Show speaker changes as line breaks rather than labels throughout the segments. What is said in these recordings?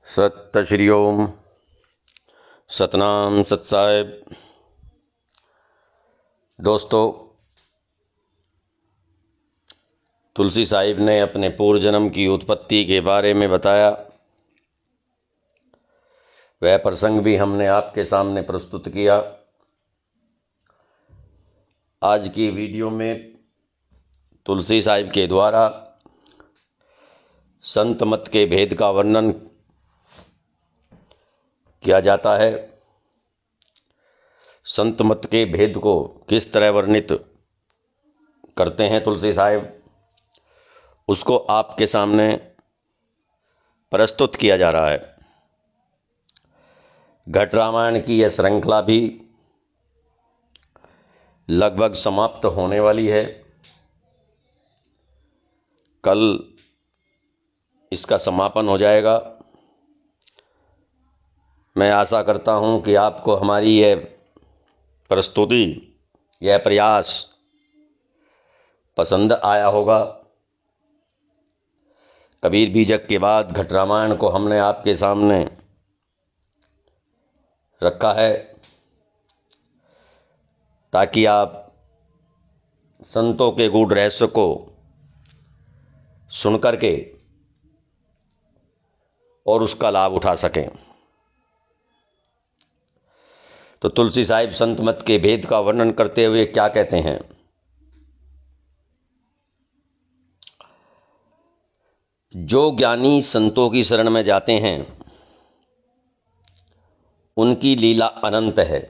सत श्री ओम। सतनाम सत साहिब। दोस्तों, तुलसी साहिब ने अपने पूर्व जन्म की उत्पत्ति के बारे में बताया। वह प्रसंग भी हमने आपके सामने प्रस्तुत किया। आज की वीडियो में तुलसी साहिब के द्वारा संत मत के भेद का वर्णन किया जाता है। संत मत के भेद को किस तरह वर्णित करते हैं तुलसी साहिब, उसको आपके सामने प्रस्तुत किया जा रहा है। घट रामायण की यह श्रृंखला भी लगभग समाप्त होने वाली है। कल इसका समापन हो जाएगा। मैं आशा करता हूं कि आपको हमारी यह प्रस्तुति, यह प्रयास पसंद आया होगा। कबीर बीजक के बाद घट रामायण को हमने आपके सामने रखा है ताकि आप संतों के गूढ़ रहस्य को सुनकर के और उसका लाभ उठा सकें। तो तुलसी साहिब संत मत के भेद का वर्णन करते हुए क्या कहते हैं? जो ज्ञानी संतों की शरण में जाते हैं उनकी लीला अनंत है।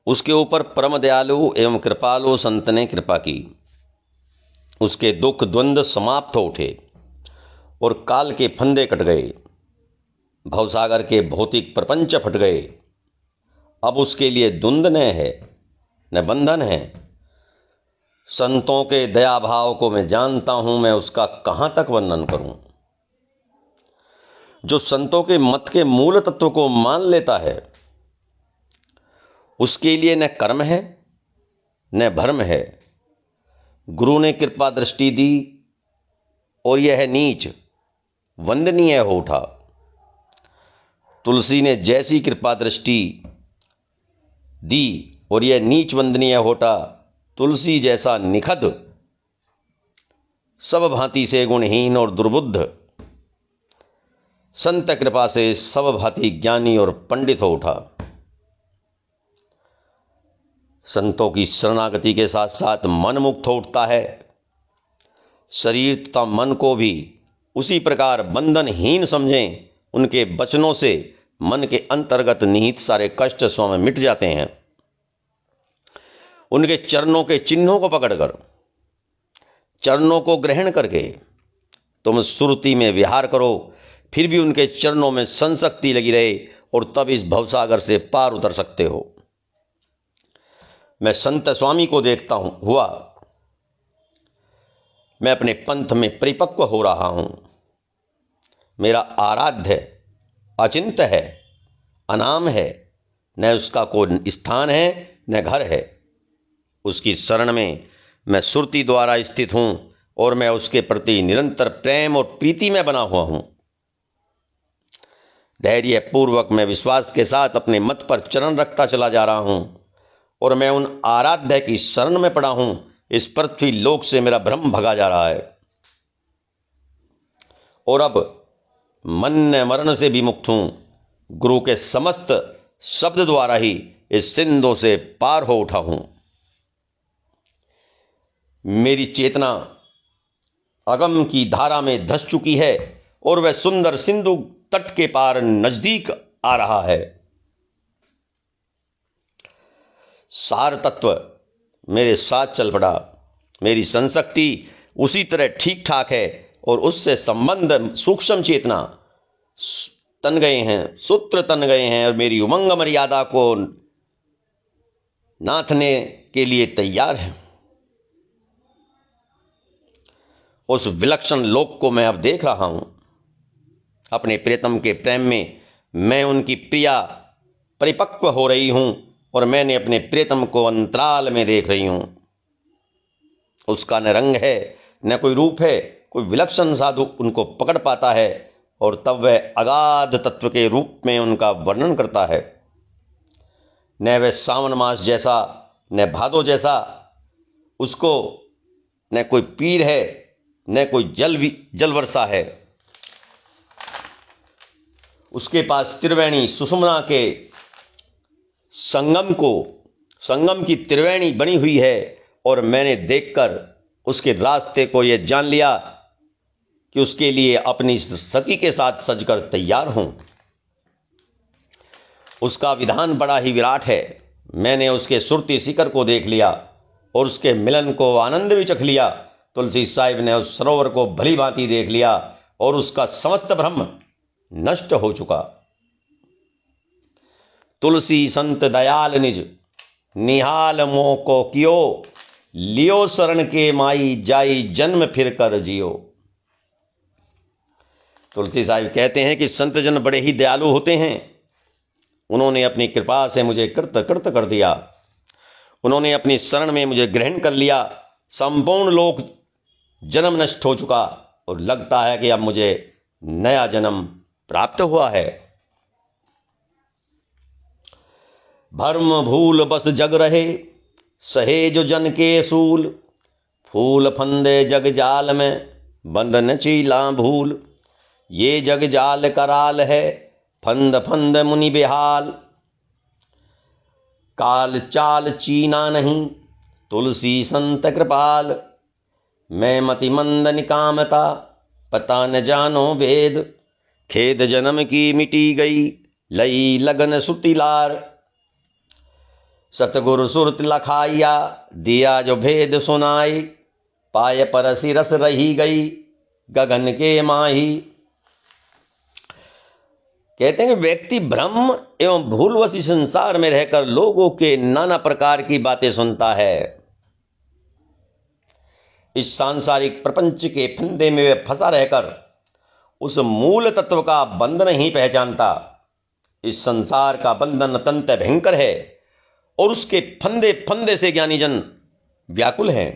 उसके ऊपर परम दयालु एवं कृपालु संत ने कृपा की। उसके दुख द्वंद्व समाप्त हो उठे और काल के फंदे कट गए। भवसागर के भौतिक प्रपंच फट गए। अब उसके लिए द्वंद्व न है न बंधन है। संतों के दया भाव को मैं जानता हूं, मैं उसका कहां तक वर्णन करूं। जो संतों के मत के मूल तत्व को मान लेता है उसके लिए न कर्म है न भर्म है। गुरु ने कृपा दृष्टि दी और यह नीच वंदनीय हो उठा। तुलसी ने जैसी कृपा दृष्टि दी और यह नीच वंदनीय हो उठा। तुलसी जैसा निखद, सब भांति से गुणहीन और दुर्बुद्ध संत कृपा से सब भांति ज्ञानी और पंडित हो उठा। संतों की शरणागति के साथ साथ मन मुक्त हो उठता है। शरीर तथा मन को भी उसी प्रकार बंधनहीन समझें। उनके वचनों से मन के अंतर्गत निहित सारे कष्ट स्वयं मिट जाते हैं। उनके चरणों के चिन्हों को पकड़कर, चरणों को ग्रहण करके तुम सुरति में विहार करो, फिर भी उनके चरणों में संशक्ति लगी रहे और तब इस भवसागर से पार उतर सकते हो। मैं संत स्वामी को देखता हुआ मैं अपने पंथ में परिपक्व हो रहा हूं। मेरा आराध्य अचिंत्य है, अनाम है, न उसका कोई स्थान है न घर है। उसकी शरण में मैं सुरति द्वारा स्थित हूं और मैं उसके प्रति निरंतर प्रेम और प्रीति में बना हुआ हूं। धैर्य पूर्वक मैं विश्वास के साथ अपने मत पर चरण रखता चला जा रहा हूं और मैं उन आराध्य की शरण में पड़ा हूं। इस पृथ्वी लोक से मेरा भ्रम भगा जा रहा है और अब मन मरण से भी मुक्त हूं। गुरु के समस्त शब्द द्वारा ही इस सिंधु से पार हो उठा हूं। मेरी चेतना अगम की धारा में धंस चुकी है और वह सुंदर सिंधु तट के पार नजदीक आ रहा है। सार तत्व मेरे साथ चल पड़ा। मेरी संशक्ति उसी तरह ठीक ठाक है और उससे संबंध सूक्ष्म चेतना तन गए हैं, सूत्र तन गए हैं और मेरी उमंग मर्यादा को नाथने के लिए तैयार है। उस विलक्षण लोक को मैं अब देख रहा हूं। अपने प्रियतम के प्रेम में मैं उनकी प्रिया परिपक्व हो रही हूं और मैंने अपने प्रियतम को अंतराल में देख रही हूं। उसका न रंग है न कोई रूप है। कोई विलक्षण साधु उनको पकड़ पाता है और तब वह अगाध तत्व के रूप में उनका वर्णन करता है। न वह सावन मास जैसा, न भादो जैसा, उसको न कोई पीर है, न कोई जल वर्षा है। उसके पास त्रिवेणी सुषुम्ना के संगम की त्रिवेणी बनी हुई है, और मैंने देखकर उसके रास्ते को यह जान लिया कि उसके लिए अपनी सखी के साथ सजकर तैयार हूं। उसका विधान बड़ा ही विराट है। मैंने उसके सुरती शिखर को देख लिया और उसके मिलन को आनंद भी चख लिया। तुलसी साहिब ने उस सरोवर को भली भांति देख लिया और उसका समस्त भ्रम नष्ट हो चुका। तुलसी संत दयाल निज निहाल मोह को कियो, लियो शरण के माई जाई जन्म फिर कर जियो। तुलसी साहिब कहते हैं कि संत जन बड़े ही दयालु होते हैं। उन्होंने अपनी कृपा से मुझे कृत कर दिया। उन्होंने अपनी शरण में मुझे ग्रहण कर लिया। संपूर्ण लोक जन्म नष्ट हो चुका और लगता है कि अब मुझे नया जन्म प्राप्त हुआ है। भर्म भूल बस जग रहे, सहे जो जन के सूल, फूल फंदे जग जाल में, बंधन चीला भूल। ये जग जाल कराल है, फंद फंद मुनि बेहाल। काल चाल चीना नहीं, तुलसी संत कृपाल। मैं मति मंद निकामता, पता न जानो वेद। खेद जन्म की मिटी गई, लई लगन सुतिलार। सतगुरु सुरत लखाइया, दिया जो भेद सुनाई। पाय परसी रस रही गई, गगन के माही। कहते हैं कि व्यक्ति भ्रम एवं भूलवशी संसार में रहकर लोगों के नाना प्रकार की बातें सुनता है। इस सांसारिक प्रपंच के फंदे में वह फंसा रहकर उस मूल तत्व का बंधन ही पहचानता। इस संसार का बंधन अत्यंत भयंकर है और उसके फंदे फंदे से ज्ञानी जन व्याकुल हैं।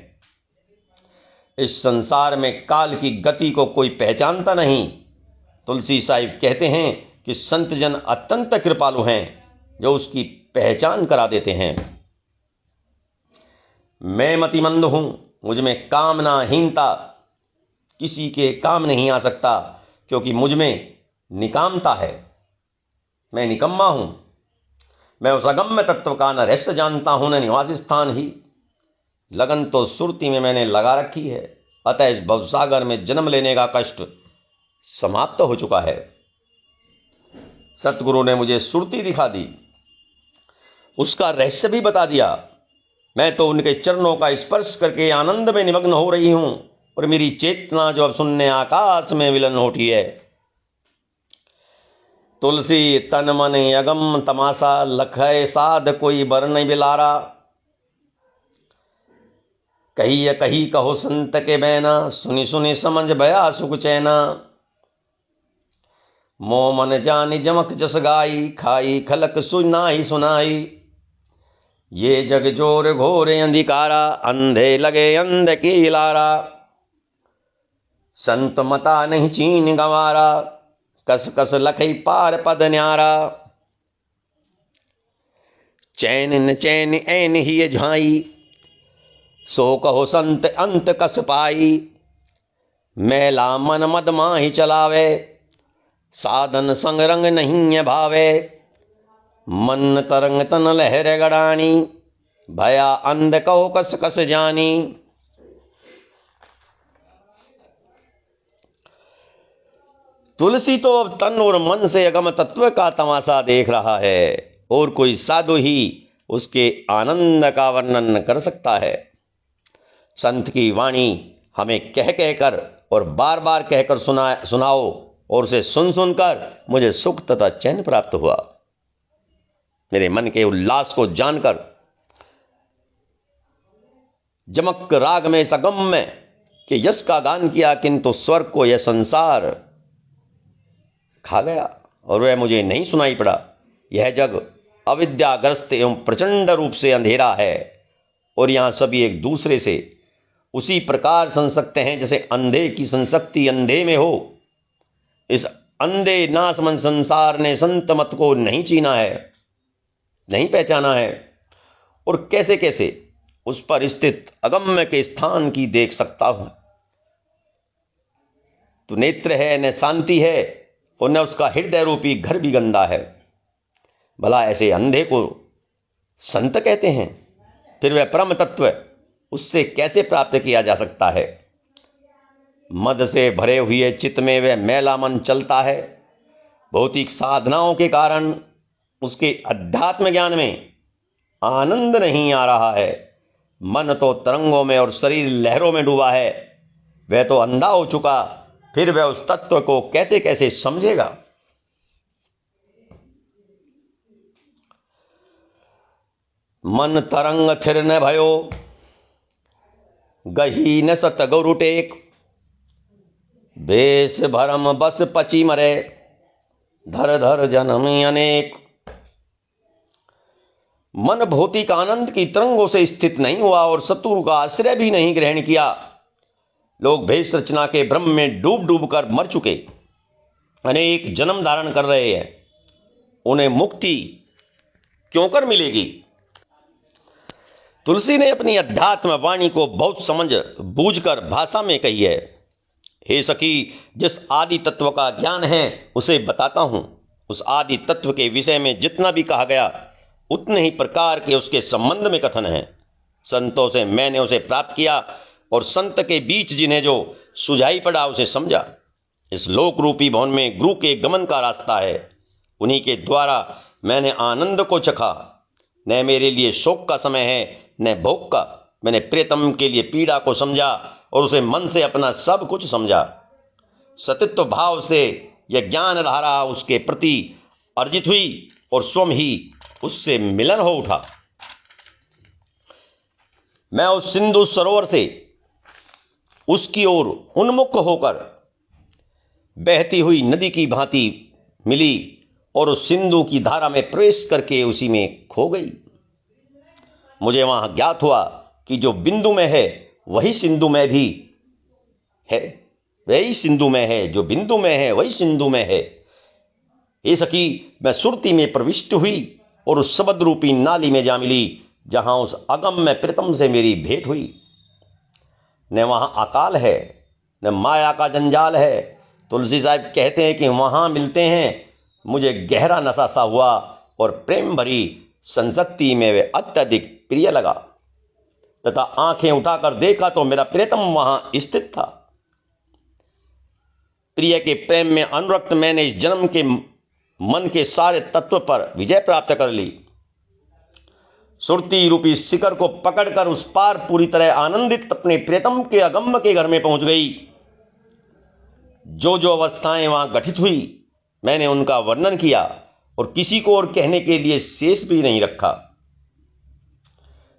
इस संसार में काल की गति को कोई पहचानता नहीं। तुलसी साहिब कहते हैं कि संत जन अत्यंत कृपालु हैं जो उसकी पहचान करा देते हैं। मैं मतिमंद हूं, मुझ में कामनाहीनता, किसी के काम नहीं आ सकता क्योंकि मुझ में निकामता है। मैं निकम्मा हूं। मैं उस अगम्य तत्व का न रहस्य जानता हूं न निवास स्थान ही। लगन तो सुरती में मैंने लगा रखी है, अतः इस भवसागर में जन्म लेने का कष्ट समाप्त हो चुका है। सतगुरु ने मुझे सुरती दिखा दी, उसका रहस्य भी बता दिया। मैं तो उनके चरणों का स्पर्श करके आनंद में निमग्न हो रही हूं और मेरी चेतना जो अब शून्य आकाश में विलीन होती है। तुलसी तन मन अगम तमाशा, लखय साध कोई बरन बिलारा। कही कहो संत के बैना, सुनी सुनी समझ भया सुख चैना। मोह मन जानी जमक जस गाई, खाई खलक सुनाई सुनाई। ये जग जोर घोर अंधिकारा, अंधे लगे अंध की लारा। संत मता नहीं चीन गंवारा, कस कस लखई पार पद न्यारा। चैन न चैन ऐन ही झाई, सो कहो संत अंत कस पाई। मैला मन मद माही चलावे, साधन संग रंग नहीं भावे। मन तरंग तन लहर गड़ानी, भया अंध कहो कस कस जानी। तुलसी तो अब तन और मन से अगम तत्व का तमाशा देख रहा है और कोई साधु ही उसके आनंद का वर्णन कर सकता है। संत की वाणी हमें कह कहकर और बार बार कहकर सुनाओ और उसे सुन सुनकर मुझे सुख तथा चैन प्राप्त हुआ। मेरे मन के उल्लास को जानकर जमक राग में सगम में कि यश का गान किया, किंतु स्वर्ग को यह संसार खा गया और वह मुझे नहीं सुनाई पड़ा। यह जग अविद्याग्रस्त एवं प्रचंड रूप से अंधेरा है और यहां सभी एक दूसरे से उसी प्रकार संसक्त हैं जैसे अंधे की संसक्ति अंधे में हो। इस अंधे नासमझ संसार ने संत मत को नहीं चीना है, नहीं पहचाना है, और कैसे कैसे उस पर स्थित अगम्य के स्थान की देख सकता हूं। तो नेत्र है, न शांति है, और न उसका हृदय रूपी घर भी गंदा है। भला ऐसे अंधे को संत कहते हैं? फिर वह परम तत्व उससे कैसे प्राप्त किया जा सकता है? मद से भरे हुए चित्त में वह मैला मन चलता है। भौतिक साधनाओं के कारण उसके अध्यात्म ज्ञान में आनंद नहीं आ रहा है। मन तो तरंगों में और शरीर लहरों में डूबा है। वह तो अंधा हो चुका, फिर वह उस तत्व को कैसे कैसे समझेगा? मन तरंग थिर न भयो, गही न सत गौरु टेक। बेस भरम बस पची मरे, धर धर जन्म अनेक। मन भौतिक आनंद की तरंगों से स्थित नहीं हुआ और शत्रु का आश्रय भी नहीं ग्रहण किया। लोग भेष रचना के भ्रम में डूब डूब कर मर चुके, अनेक जन्म धारण कर रहे हैं। उन्हें मुक्ति क्यों कर मिलेगी? तुलसी ने अपनी अध्यात्म वाणी को बहुत समझ बूझकर भाषा में कही है। हे सखी, जिस आदि तत्व का ज्ञान है उसे बताता हूं। उस आदि तत्व के विषय में जितना भी कहा गया उतने ही प्रकार के उसके संबंध में कथन है। संतों से मैंने उसे प्राप्त किया और संत के बीच जिन्हें जो सुझाई पड़ा उसे समझा। इस लोक रूपी भवन में गुरु के गमन का रास्ता है। उन्हीं के द्वारा मैंने आनंद को चखा। न मेरे लिए शोक का समय है न भोग का। मैंने प्रियतम के लिए पीड़ा को समझा और उसे मन से अपना सब कुछ समझा। सतित्व भाव से यह ज्ञान धारा उसके प्रति अर्जित हुई और स्वयं ही उससे मिलन हो उठा। मैं उस सिंधु सरोवर से उसकी ओर उन्मुख होकर बहती हुई नदी की भांति मिली और उस सिंधु की धारा में प्रवेश करके उसी में खो गई। मुझे वहां ज्ञात हुआ कि जो बिंदु में है वही सिंधु में भी है, वही सिंधु में है। जो बिंदु में है वही सिंधु में है। ये सखी, मैं सुरती में प्रविष्ट हुई और उस शब्द रूपी नाली में जा मिली जहां उस अगम में प्रीतम से मेरी भेंट हुई। न वहां अकाल है न माया का जंजाल है। तुलसी साहब कहते हैं कि वहां मिलते हैं। मुझे गहरा नशा सा हुआ और प्रेम भरी संसक्ति में वे अत्यधिक प्रिय लगा तथा आंखें उठाकर देखा तो मेरा प्रियतम वहां स्थित था। प्रिय के प्रेम में अनुरक्त मैंने इस जन्म के मन के सारे तत्व पर विजय प्राप्त कर ली। सुरती रूपी शिखर को पकड़कर उस पार पूरी तरह आनंदित अपने प्रियतम के अगम्य के घर में पहुंच गई। जो जो अवस्थाएं वहां घटित हुई मैंने उनका वर्णन किया और किसी को और कहने के लिए शेष भी नहीं रखा।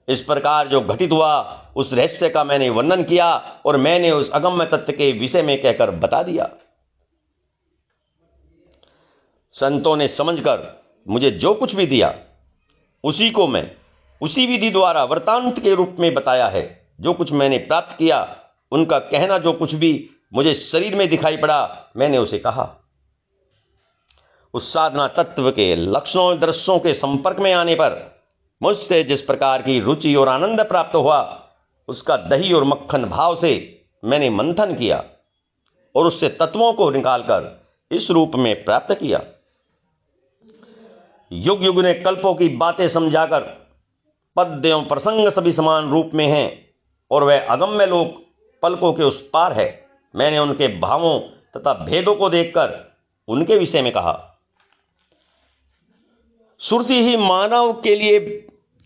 इस प्रकार जो घटित हुआ उस रहस्य का मैंने वर्णन किया और मैंने उस अगम्य तत्व के विषय में कहकर बता दिया। संतों ने समझकर मुझे जो कुछ भी दिया उसी को मैं उसी विधि द्वारा वृत्तांत के रूप में बताया है। जो कुछ मैंने प्राप्त किया उनका कहना, जो कुछ भी मुझे शरीर में दिखाई पड़ा मैंने उसे कहा। उस साधना तत्व के लक्षणों दृश्यों के संपर्क में आने पर मुझसे जिस प्रकार की रुचि और आनंद प्राप्त हुआ उसका दही और मक्खन भाव से मैंने मंथन किया और उससे तत्वों को निकालकर इस रूप में प्राप्त किया। युग युग ने कल्पों की बातें समझाकर पद एवं प्रसंग सभी समान रूप में हैं और वह अगम्य लोक पलकों के उस पार है। मैंने उनके भावों तथा भेदों को देखकर उनके विषय में कहा। सुरती ही मानव के लिए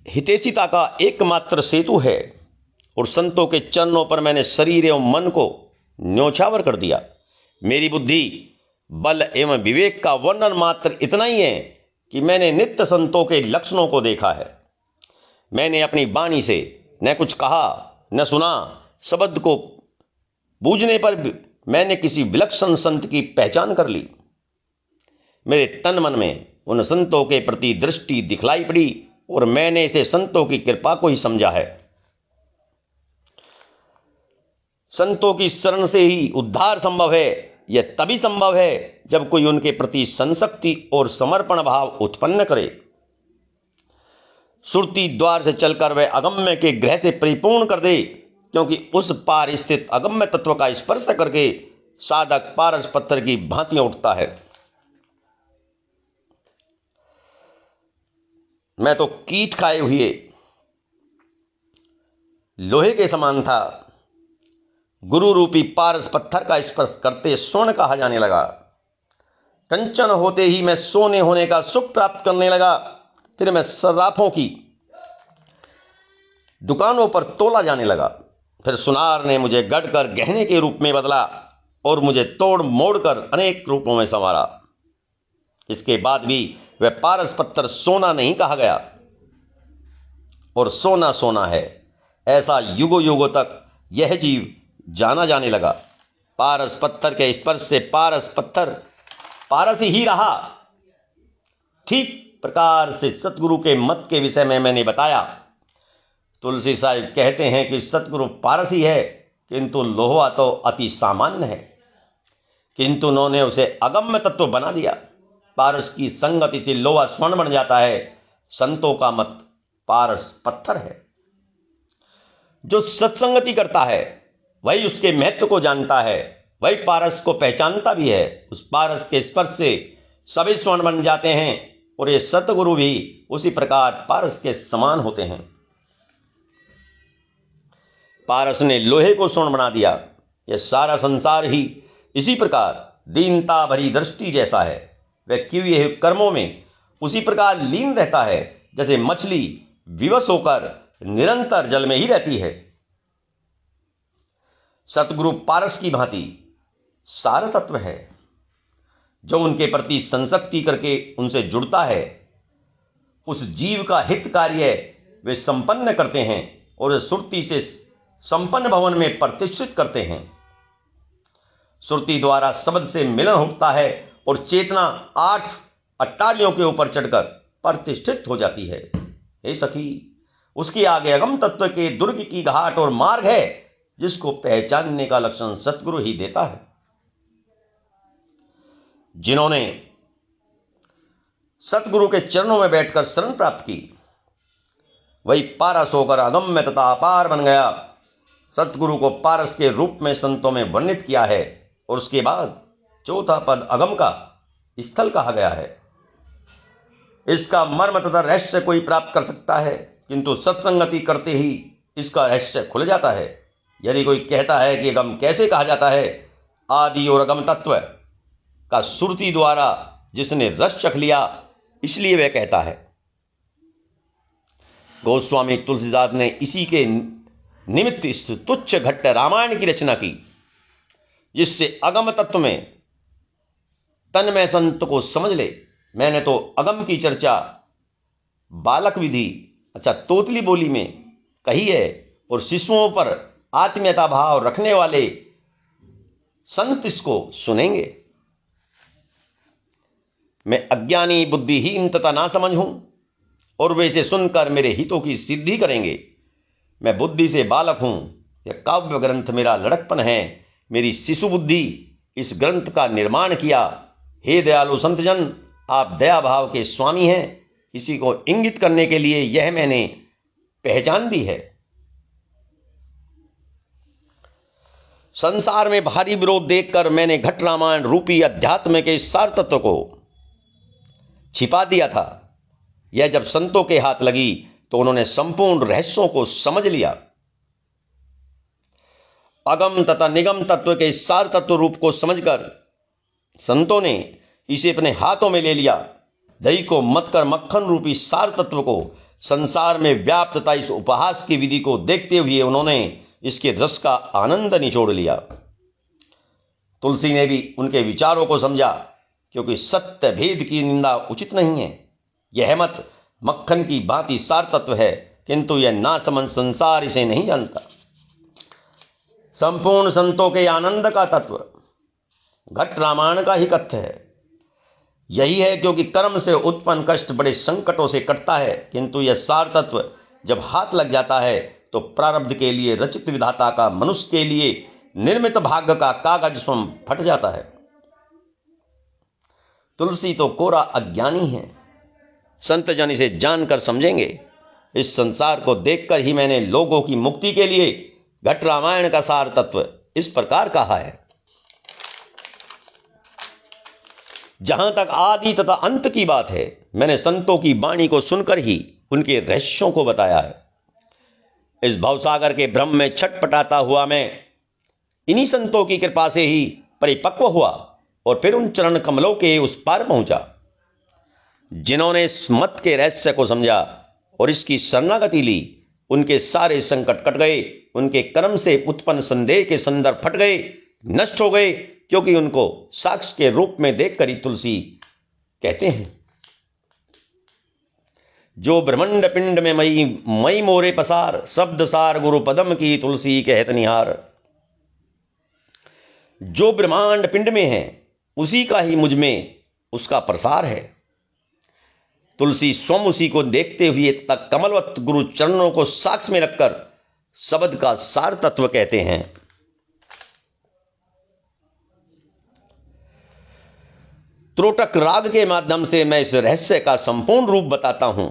हितैषिता का एकमात्र सेतु है और संतों के चरणों पर मैंने शरीर एवं मन को न्योछावर कर दिया। मेरी बुद्धि, बल एवं विवेक का वर्णन मात्र इतना ही है कि मैंने नित्य संतों के लक्षणों को देखा है। मैंने अपनी वाणी से न कुछ कहा न सुना। शब्द को बूझने पर मैंने किसी विलक्षण संत की पहचान कर ली। मेरे तन मन में उन संतों के प्रति दृष्टि दिखलाई पड़ी और मैंने इसे संतों की कृपा को ही समझा है। संतों की शरण से ही उद्धार संभव है, यह तभी संभव है जब कोई उनके प्रति संशक्ति और समर्पण भाव उत्पन्न करे। सुरति द्वार से चलकर वह अगम्य के ग्रह से परिपूर्ण कर दे, क्योंकि उस पार स्थित अगम्य तत्व का स्पर्श करके साधक पारस पत्थर की भांति उठता है। मैं तो कीट खाए हुए लोहे के समान था। गुरु रूपी पारस पत्थर का स्पर्श करते स्वर्ण कहा जाने लगा। कंचन होते ही मैं सोने होने का सुख प्राप्त करने लगा। फिर मैं सर्राफों की दुकानों पर तोला जाने लगा। फिर सुनार ने मुझे गढ़कर गहने के रूप में बदला और मुझे तोड़ मोड़ कर अनेक रूपों में संवारा। इसके बाद भी वह पारस पत्थर सोना नहीं कहा गया, और सोना सोना है ऐसा युगों युगों तक यह जीव जाना जाने लगा। पारस पत्थर के स्पर्श से पारस पत्थर पारस ही रहा। ठीक प्रकार से सतगुरु के मत के विषय में मैंने बताया। तुलसी साहिब कहते हैं कि सतगुरु पारसी है, किंतु लोहा तो अति सामान्य है, किंतु उन्होंने उसे अगम्य तत्व बना दिया। पारस की संगति से लोहा स्वर्ण बन जाता है। संतों का मत पारस पत्थर है। जो सत्संगति करता है वही उसके महत्व को जानता है, वही पारस को पहचानता भी है। उस पारस के स्पर्श से सभी स्वर्ण बन जाते हैं, और ये सतगुरु भी उसी प्रकार पारस के समान होते हैं। पारस ने लोहे को स्वर्ण बना दिया। यह सारा संसार ही इसी प्रकार दीनता भरी दृष्टि जैसा है। वह किए हुए कर्मों में उसी प्रकार लीन रहता है जैसे मछली विवश होकर निरंतर जल में ही रहती है। सतगुरु पारस की भांति सार तत्व है। जो उनके प्रति संशक्ति करके उनसे जुड़ता है, उस जीव का हित कार्य वे संपन्न करते हैं और सुरति से संपन्न भवन में प्रतिष्ठित करते हैं। सुरति द्वारा शब्द से मिलन होता है और चेतना 8 अट्टालियों के ऊपर चढ़कर प्रतिष्ठित हो जाती है। हे सखी, उसके आगे अगम तत्व के दुर्ग की घाट और मार्ग है, जिसको पहचानने का लक्षण सतगुरु ही देता है। जिन्होंने सतगुरु के चरणों में बैठकर शरण प्राप्त की, वही पारस होकर अगम्य तथा अपार बन गया। सतगुरु को पारस के रूप में संतों में वर्णित किया है, और उसके बाद चौथा पद अगम का स्थल कहा गया है। इसका मर्म तथा रहस्य कोई प्राप्त कर सकता है, किंतु सत्संगति करते ही इसका रहस्य खुल जाता है। यदि कोई कहता है कि अगम कैसे कहा जाता है, आदि और अगम तत्व का सुरति द्वारा जिसने रस चख लिया, इसलिए वह कहता है। गोस्वामी तुलसीदास ने इसी के निमित्त इस तुच्छ घट्ट रामायण की रचना की, जिससे अगम तत्व में तन्मय संत को समझ ले। मैंने तो अगम की चर्चा बालक विधि तोतली बोली में कही है, और शिशुओं पर आत्मीयता भाव रखने वाले संत इसको सुनेंगे। मैं अज्ञानी बुद्धिहीन तथा ना समझ हूं, और वे इसे सुनकर मेरे हितों की सिद्धि करेंगे। मैं बुद्धि से बालक हूं। यह काव्य ग्रंथ मेरा लड़कपन है। मेरी शिशु बुद्धि इस ग्रंथ का निर्माण किया। हे दयालु संतजन, आप दया भाव के स्वामी हैं। इसी को इंगित करने के लिए यह मैंने पहचान दी है। संसार में भारी विरोध देखकर मैंने घट रामायण रूपी अध्यात्म के सार तत्व को छिपा दिया था। यह जब संतों के हाथ लगी तो उन्होंने संपूर्ण रहस्यों को समझ लिया। अगम तथा निगम तत्व के सार तत्व रूप को समझकर संतों ने इसे अपने हाथों में ले लिया। दही को मत कर मक्खन रूपी सार तत्व को संसार में व्याप्त तथा इस उपहास की विधि को देखते हुए उन्होंने इसके रस का आनंद निचोड़ लिया। तुलसी ने भी उनके विचारों को समझा, क्योंकि सत्य भेद की निंदा उचित नहीं है। यह मत मक्खन की भांति सार तत्व है, किंतु यह नासमझ संसार इसे नहीं जानता। संपूर्ण संतों के आनंद का तत्व घट रामायण का ही कथ्य है। यही है क्योंकि कर्म से उत्पन्न कष्ट बड़े संकटों से कटता है, किंतु यह सार तत्व जब हाथ लग जाता है तो प्रारब्ध के लिए रचित विधाता का मनुष्य के लिए निर्मित भाग्य का कागज स्वयं फट जाता है। तुलसी तो कोरा अज्ञानी है, संत जन इसे जानकर समझेंगे। इस संसार को देखकर ही मैंने लोगों की मुक्ति के लिए घट रामायण का सार तत्व इस प्रकार कहा है। जहां तक आदि तथा अंत की बात है, मैंने संतों की वाणी को सुनकर ही उनके रहस्यों को बताया है। इस भवसागर के भ्रम में छटपटाता हुआ मैं इन्हीं संतों की कृपा से ही परिपक्व हुआ और फिर उन चरण कमलों के उस पार पहुंचा। जिन्होंने इस मत के रहस्य को समझा और इसकी शरणागति ली, उनके सारे संकट कट गए, उनके कर्म से उत्पन्न संदेह के संदर्भ फट गए, नष्ट हो गए, क्योंकि उनको साक्ष के रूप में देखकर ही तुलसी कहते हैं। जो ब्रह्मांड पिंड में मई मोरे पसार, शब्द सार गुरु पदम की तुलसी कहत निहार। जो ब्रह्मांड पिंड में है उसी का ही मुझ में उसका प्रसार है। तुलसी स्वयं उसी को देखते हुए तक कमलवत गुरु चरणों को साक्ष में रखकर शब्द का सार तत्व कहते हैं। त्रोटक राग के माध्यम से मैं इस रहस्य का संपूर्ण रूप बताता हूं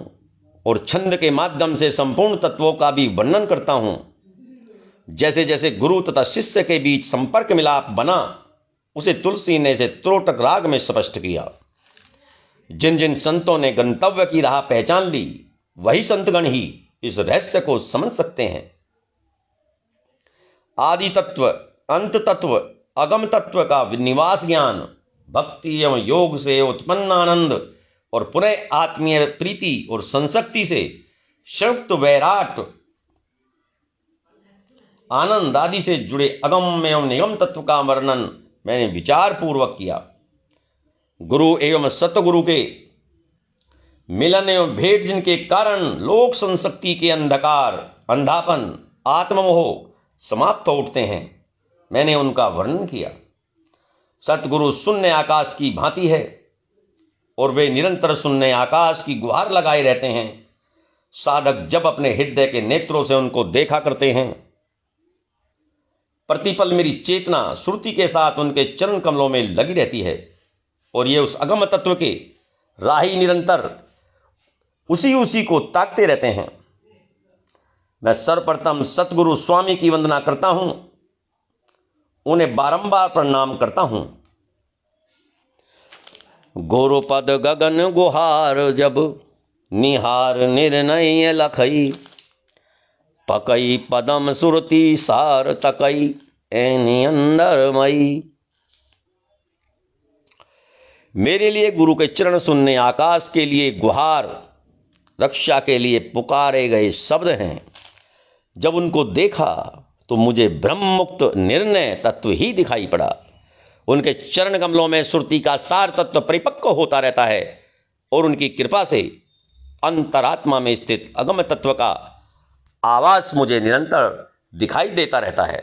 और छंद के माध्यम से संपूर्ण तत्वों का भी वर्णन करता हूं। जैसे जैसे गुरु तथा शिष्य के बीच संपर्क मिलाप बना, उसे तुलसी ने इसे त्रोटक राग में स्पष्ट किया। जिन जिन संतों ने गंतव्य की राह पहचान ली, वही संतगण ही इस रहस्य को समझ सकते हैं। आदि तत्व, अंत तत्व, अगम तत्व का निवास ज्ञान, भक्ति एवं योग से उत्पन्न आनंद और पुनः आत्मीय प्रीति और संशक्ति से संयुक्त वैराट आनंद आदि से जुड़े अगम एवं निगम तत्व का वर्णन मैंने विचार पूर्वक किया। गुरु एवं सतगुरु के मिलन एवं भेंट जिनके कारण लोक संशक्ति के अंधकार, अंधापन, आत्ममोह समाप्त हो उठते हैं, मैंने उनका वर्णन किया। सतगुरु शून्य आकाश की भांति है और वे निरंतर शून्य आकाश की गुहार लगाए रहते हैं। साधक जब अपने हृदय के नेत्रों से उनको देखा करते हैं, प्रतिपल मेरी चेतना श्रुति के साथ उनके चरण कमलों में लगी रहती है और ये उस अगम तत्व के राही निरंतर उसी को ताकते रहते हैं। मैं सर्वप्रथम सतगुरु स्वामी की वंदना करता हूं, उन्हें बारंबार प्रणाम करता हूं। गुरुपद गगन गुहार जब निहार निर्णय लखई, पकई पदम सुरती सार तकई एनी अंदर मई। मेरे लिए गुरु के चरण सुनने आकाश के लिए गुहार, रक्षा के लिए पुकारे गए शब्द हैं। जब उनको देखा तो मुझे ब्रह्म मुक्त निर्णय तत्व ही दिखाई पड़ा। उनके चरण कमलों में सुरती का सार तत्व परिपक्व होता रहता है और उनकी कृपा से अंतरात्मा में स्थित अगम तत्व का आवास मुझे निरंतर दिखाई देता रहता है।